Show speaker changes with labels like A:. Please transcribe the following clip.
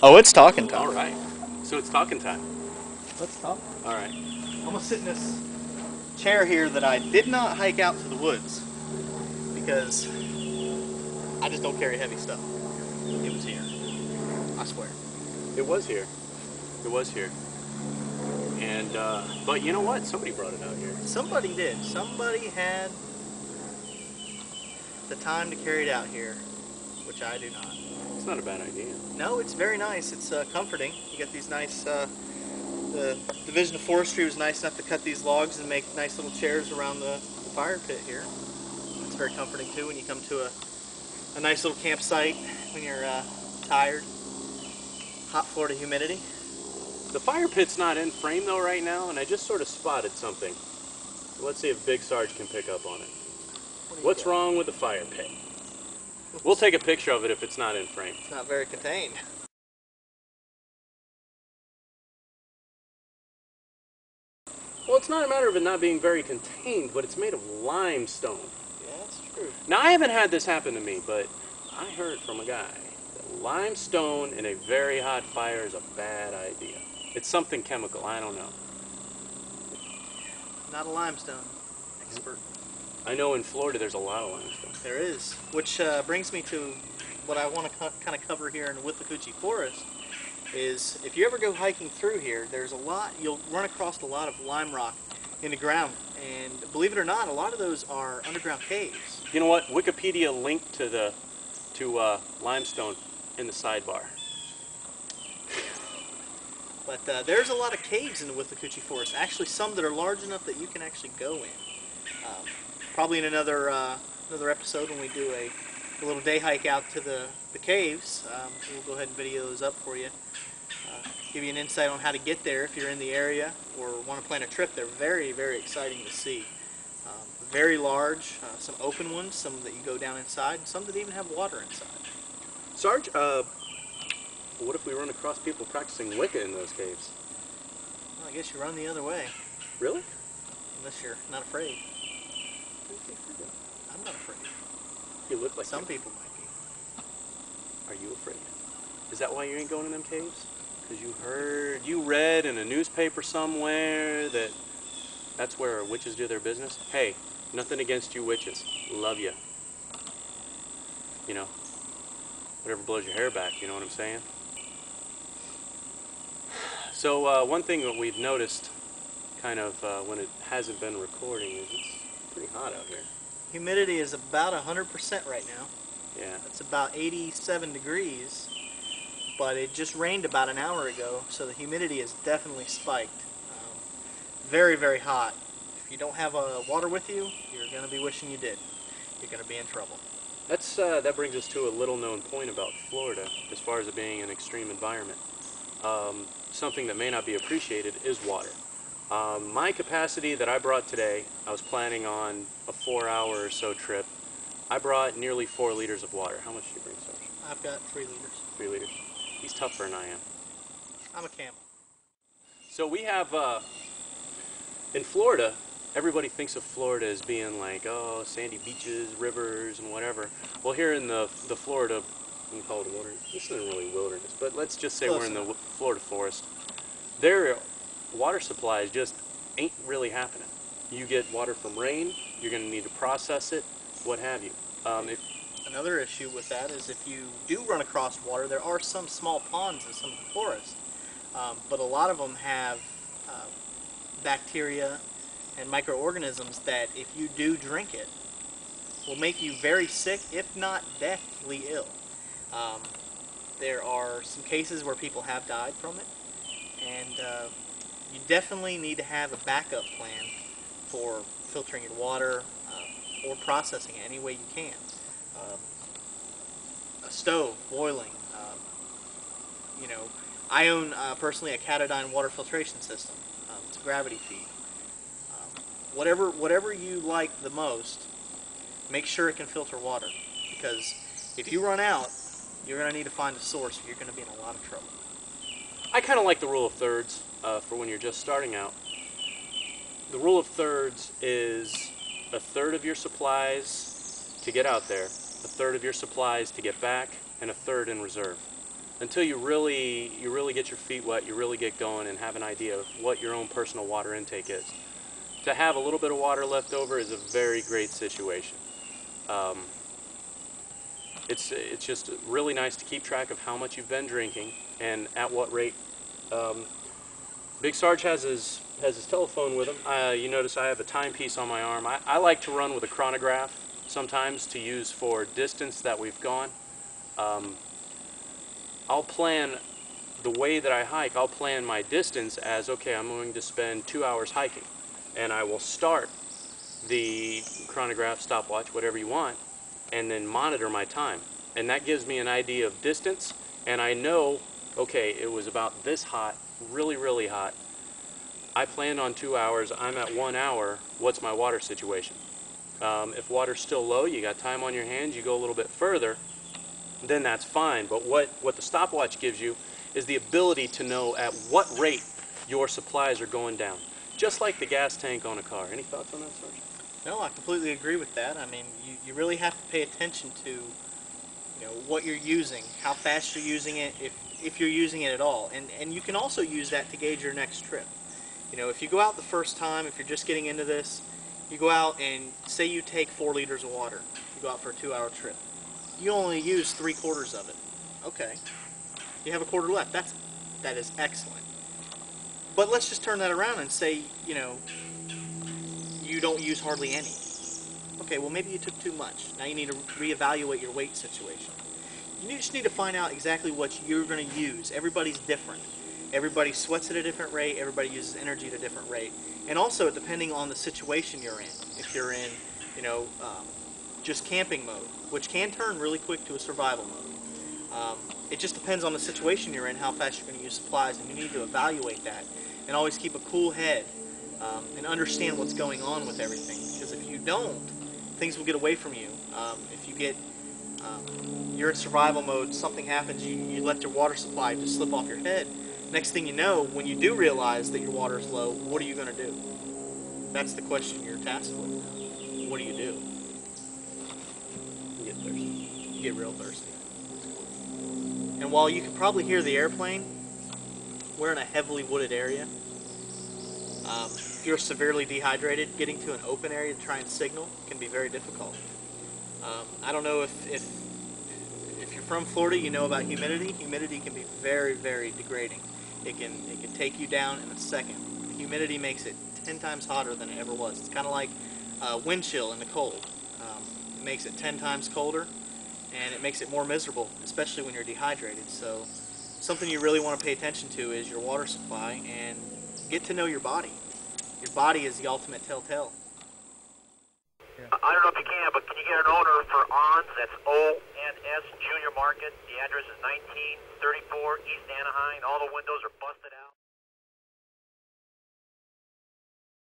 A: Oh, it's talking time.
B: All right. So it's talking time.
A: Let's talk.
B: All right.
A: I'm gonna sit in this chair here that I did not hike out to the woods because I just don't carry heavy stuff. It was here. I swear.
B: It was here. It was here. And, but you know what? Somebody brought it out here.
A: Somebody did. Somebody had the time to carry it out here, which I do not.
B: It's not a bad idea.
A: No, it's very nice. It's comforting. You get these nice, the Division of Forestry was nice enough to cut these logs and make nice little chairs around the fire pit here. It's very comforting too when you come to a nice little campsite when you're tired. Hot Florida humidity.
B: The fire pit's not in frame though right now, and I just sort of spotted something. Let's see if Big Sarge can pick up on it. What's wrong with the fire pit? We'll take a picture of it if it's not in frame.
A: It's not very contained.
B: Well, it's not a matter of it not being very contained, but it's made of limestone.
A: Yeah, that's true.
B: Now, I haven't had this happen to me, but I heard from a guy that limestone in a very hot fire is a bad idea. It's something chemical, I don't know.
A: Not a limestone expert.
B: I know in Florida there's a lot of limestone.
A: There is, which brings me to what I want to kind of cover here in the Wikipedia Forest. Is if you ever go hiking through here, there's a lot, you'll run across a lot of lime rock in the ground, and believe it or not, a lot of those are underground caves.
B: You know what? Wikipedia linked to limestone in the sidebar.
A: But there's a lot of caves in the Wikipedia Forest. Actually, some that are large enough that you can actually go in. Probably in another episode when we do a little day hike out to the caves, we'll go ahead and video those up for you. Give you an insight on how to get there if you're in the area or want to plan a trip. They're very, very exciting to see. Very large, some open ones, some that you go down inside, and some that even have water inside.
B: Sarge, what if we run across people practicing Wicca in those caves?
A: Well, I guess you run the other way.
B: Really?
A: Unless you're not afraid. I'm not afraid.
B: You look like
A: some people might be.
B: Are you afraid? Is that why you ain't going in them caves? Because you read in a newspaper somewhere that that's where witches do their business? Hey, nothing against you witches. Love you. You know, whatever blows your hair back, you know what I'm saying? So one thing that we've noticed kind of when it hasn't been recording is it's pretty hot out here.
A: Humidity is about 100% right now.
B: Yeah.
A: It's about 87 degrees, but it just rained about an hour ago, so the humidity has definitely spiked. Very, very hot. If you don't have water with you, you're going to be wishing you did. You're going to be in trouble.
B: That brings us to a little known point about Florida as far as it being an extreme environment. Something that may not be appreciated is water. My capacity that I brought today, I was planning on a 4-hour or so trip. I brought nearly 4 liters of water. How much did you bring, Sarge?
A: I've got 3 liters.
B: 3 liters. He's tougher than I am.
A: I'm a camel.
B: So we have, in Florida, everybody thinks of Florida as being like, oh, sandy beaches, rivers, and whatever. Well, here in the Florida, we can call it a wilderness. This isn't really wilderness, but let's just say we're in the Florida forest. Their water supplies just ain't really happening. You get water from rain, you're going to need to process it, what have you.
A: Another issue with that is if you do run across water, there are some small ponds in some of the forest, but a lot of them have bacteria and microorganisms that if you do drink it will make you very sick, if not deathly ill. There are some cases where people have died from it, and you definitely need to have a backup plan for filtering your water or processing it any way you can. A stove, boiling, you know, I own personally a Catadine water filtration system. It's a gravity feed. Whatever you like the most, make sure it can filter water, because if you run out, you're going to need to find a source, or you're going to be in a lot of trouble.
B: I kind of like the rule of thirds for when you're just starting out. The rule of thirds is 1/3 of your supplies to get out there, 1/3 of your supplies to get back, and 1/3 in reserve. until you really get your feet wet, you really get going and have an idea of what your own personal water intake is. To have a little bit of water left over is a very great situation. Um, it's just really nice to keep track of how much you've been drinking and at what rate. Big Sarge has his telephone with him. You notice I have a timepiece on my arm. I like to run with a chronograph sometimes to use for distance that we've gone. I'll plan the way that I hike. I'll plan my distance as, okay, I'm going to spend 2 hours hiking, and I will start the chronograph, stopwatch, whatever you want, and then monitor my time. And that gives me an idea of distance, and I know, okay, it was about this hot, really, really hot. I planned on 2 hours, I'm at 1 hour, what's my water situation? If water's still low, you got time on your hands, you go a little bit further, then that's fine. But what the stopwatch gives you is the ability to know at what rate your supplies are going down. Just like the gas tank on a car. Any thoughts on that, Sarge?
A: No, I completely agree with that. I mean, you really have to pay attention to, what you're using, how fast you're using it, if you're using it at all. And you can also use that to gauge your next trip. If you go out the first time, if you're just getting into this, you go out and say you take 4 liters of water. You go out for a 2-hour trip. You only use 3/4 of it. Okay. You have a quarter left. That is excellent. But let's just turn that around and say, you don't use hardly any. Okay, well maybe you took too much. Now you need to reevaluate your weight situation. You just need to find out exactly what you're going to use. Everybody's different. Everybody sweats at a different rate. Everybody uses energy at a different rate. And also, depending on the situation you're in. If you're in, just camping mode, which can turn really quick to a survival mode. It just depends on the situation you're in, how fast you're going to use supplies, and you need to evaluate that. And always keep a cool head and understand what's going on with everything. Because if you don't, things will get away from you. If you get you're in survival mode, something happens, you let your water supply just slip off your head. Next thing you know, when you do realize that your water is low, what are you going to do? That's the question you're tasked with. What do?
B: You get thirsty.
A: You get real thirsty. And while you can probably hear the airplane, we're in a heavily wooded area. If you're severely dehydrated, getting to an open area to try and signal can be very difficult. I don't know if you're from Florida, you know about humidity. Humidity can be very, very degrading. It can take you down in a second. The humidity makes it 10 times hotter than it ever was. It's kind of like wind chill in the cold. It makes it 10 times colder, and it makes it more miserable, especially when you're dehydrated. So something you really want to pay attention to is your water supply, and get to know your body. Your body is the ultimate telltale.
C: I don't know if you can, but can you get an owner for ONS? That's O-N-S Junior Market. The address is 1934 East Anaheim. All the windows are busted out.